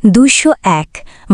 201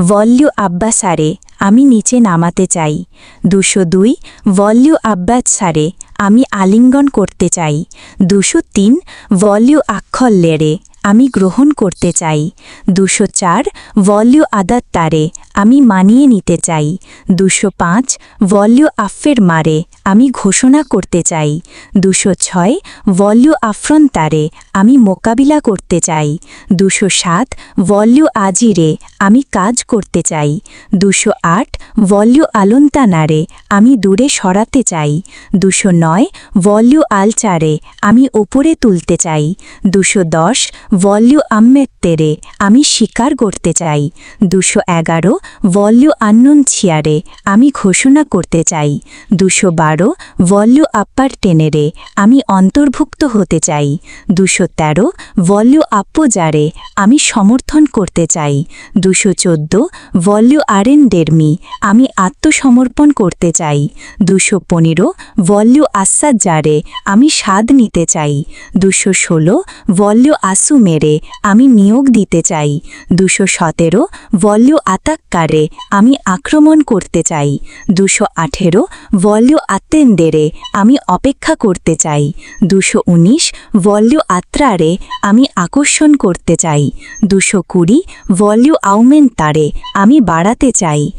ভল্যু আব্বাস সারে আমি নিচে নামাতে চাই। 202 ভল্যু আব্বাস সারে আমি আলিঙ্গন করতে চাই। 203 ভল্যু আক্ষর লেরে আমি গ্রহণ করতে চাই। 204 ভল্যু আদাত তারে আমি মানিয়ে নিতে চাই। 205 ভল্যু আফের মারে আমি ঘোষণা করতে চাই। 206 ভল্যু আফরন তারে আমি মোকাবিলা করতে চাই। 207 ভল্যু আজিরে আমি কাজ করতে চাই। 208 ভল্যু আলন্তানারে আমি দূরে সরাতে চাই। 209 ভল্যু আলচারে আমি ওপরে তুলতে চাই। 210 ভল্যু আম্মেত্তেরে আমি স্বীকার করতে চাই। 211 ভল্যু আন্নন ছিয়ারে আমি ঘোষণা করতে চাই। 212 ভল্যু আপ্পার টেনেরে আমি অন্তর্ভুক্ত হতে চাই। 213 ভল্যু আপ্পোজারে আমি সমর্থন করতে চাই। 214 ভল্যু আরেনডেরমি আমি আত্মসমর্পণ করতে চাই। 215 ভল্যু আসাজ্জারে আমি স্বাদ নিতে চাই। 216 ভল্যু আসু মেরে আমি নিয়োগ দিতে চাই। 217 ভল্যু আতাক্কারে আমি আক্রমণ করতে চাই। 218 ভল্যু আত্তেন্দেরে আমি অপেক্ষা করতে চাই। 219 ভল্যু আত্রারে আমি আকর্ষণ করতে চাই। 220 ভল্যু আউমেন্তারে আমি বাড়াতে চাই।